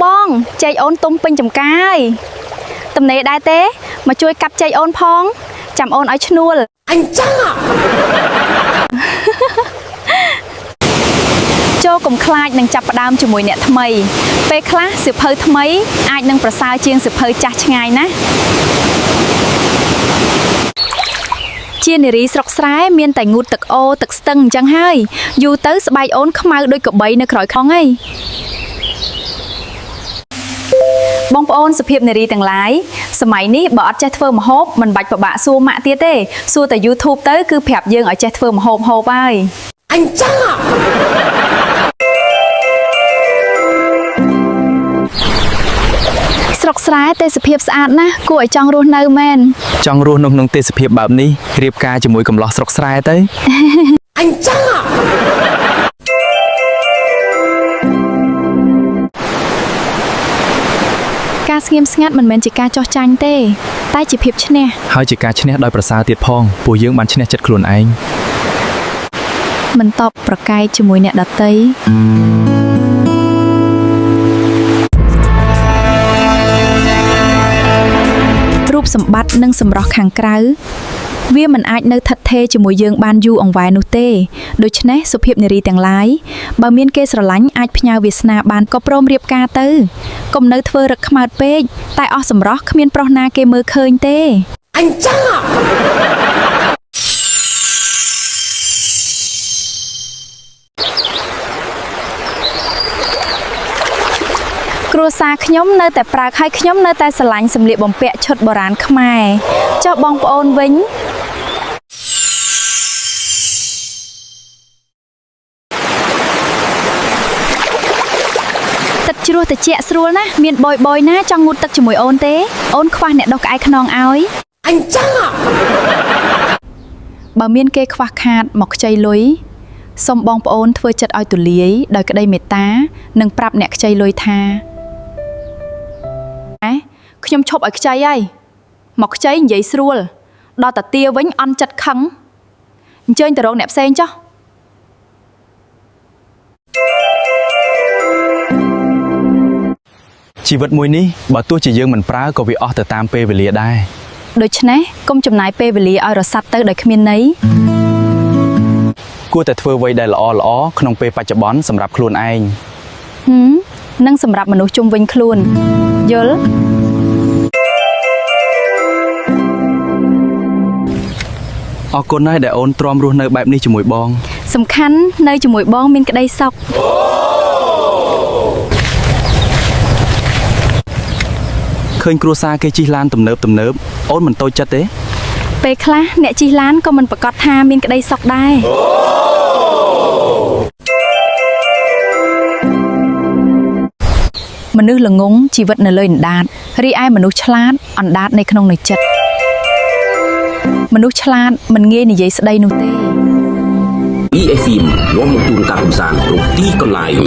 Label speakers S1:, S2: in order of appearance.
S1: បងចែកអូនទុំពេញចំកាយតំណេដែរទេមកជួយកាប់ចែកអូនផងចាំអូនឲ្យឈ្នួលអញចាចូលកុំខ្លាចនឹងចាប់ផ្ដើមជាមួយអ្នកថ្មីពេលខ្លះសិភៅថ្មីអាចនឹងប្រសើរជាងសិភៅចាស់ឆ្ងាយណាជានារីស្រុកស្រែមានតែងូតទឹកអូទឹកស្ទឹងអញ្ចឹងហើយយូរទៅស្បែកអូនខ្មៅដូចកបីនៅក្រោយខំហីបងប្អូនសុភាពនារីទាំងឡាយសម័យនេះបើអត់ចេះធ្វើម្ហូបមិនបាច់ពិបាកសួរម៉ាក់ទៀតទេសួរតែ YouTube ទៅគឺប្រាប់យើងឲ្យចេះធ្វើម្ហូបហើយអញចាស្រុកស្រែទេសភាពស្អាតណាស់គួរឲ្យចង់រស់នៅមែន
S2: ចង់រស់នៅក្នុងទេសភាពបែបនេះរៀបការជាមួយកំឡោះស្រុកស្រែទៅ
S1: អញចាការស្ងៀមស្ងាត់មិនមែនជាការចោះចាញ់ទេតែជាភាពឈ្នះ
S2: ហើយជាការឈ្នះដោយប្រសើរទៀតផងពួកយើងបានឈ្នះចិត្តខ្លួនឯង
S1: មិនតបប្រកែកជាមួយអ្នកដទៃរូបសម្បត្តិនិងសម្រស់ខាងក្រៅវាមិនអាចនៅថិតថេរជាមួយយើងបានយូរអង្វែងនោះទេដូច្នេះសុភាពនារីទាំងឡាយបើមានគេស្រឡាញ់អាចផ្ញើវាសនាបានក៏ព្រមរៀបការទៅកុំនៅធ្វើរឹកខ្មោចពេកតែអស់សម្រស់គ្មានប្រុសណាគេមើលឃើញទេអញចាគ្រួសារខ្ញុំនៅតែប្រើឲ្យខ្ញុំនៅតែស្រឡាញ់សម្លៀកបំពាក់ឈុតបុរាណខ្មែរចុះបងប្អូនវិញទឹកជ្រោះត្រជាក់ស្រួលណាស់មានបយណាចង់ងូតទឹកជាមួយអូនទេអូនខ្វះអ្នកដុសក្អែកខ្នងឲ្យអញចាបើមានគេខ្វះខាតមកខ្ចីលុយសូមបងប្អូនធ្វើចិត្តឲ្យទូលាយដោយក្តីមេត្តានិងប្រាប់អ្នកខ្ចីលុយថាខ្ញុំឈប់ឲ្យខ្ចីហើយមកខ្ចីនិយាយស្រួលដល់តាទាវិញអន់ចិត្តខឹងអញ្ជើញទៅរកអ្នកផ្សេងចុះ
S2: ជីវិតមួយនេះបើទោះជាយើងមិនប្រើក៏វាអស់ទៅតាមពេលវេលាដែរ
S1: ដូច្នេះកុំចំណាយពេលវេលាឲ្យរសាត់ទៅដោយគ្មានន័យ
S2: គួរតែធ្វើអ្វីដែលល្អក្នុងពេលបច្ចុប្បន្នសម្រាប់ខ្លួនឯង
S1: និងសម្រាប់មនុស្សជុំវិញខ្លួនយល់
S2: អរគុណណាស់ដែលអូនទ្រាំរស់នៅបែបនេះជាមួយបង
S1: សំខាន់នៅជាមួយបងមានក្តីសុខ
S2: ឃើញគ្រួសារគេជិះឡានទំនើបអូនមិនតូចចិត្តទេ
S1: ពេលខ្លះអ្នកជិះឡានក៏មិនប្រកាសថាមានក្តីសុខដែរមនុស្សល្ងងជីវិតនៅលើអណ្ដាតរីឯមនុស្សឆ្លាតអណ្ដាតនៅក្នុងនៃចិត្តមនុស្សឆ្លាតមិនងាយនិយាយស្ដីនោះទេ
S3: EFM នាំមកទូរការកំសាន្តគ្រប់ទីកន្លែង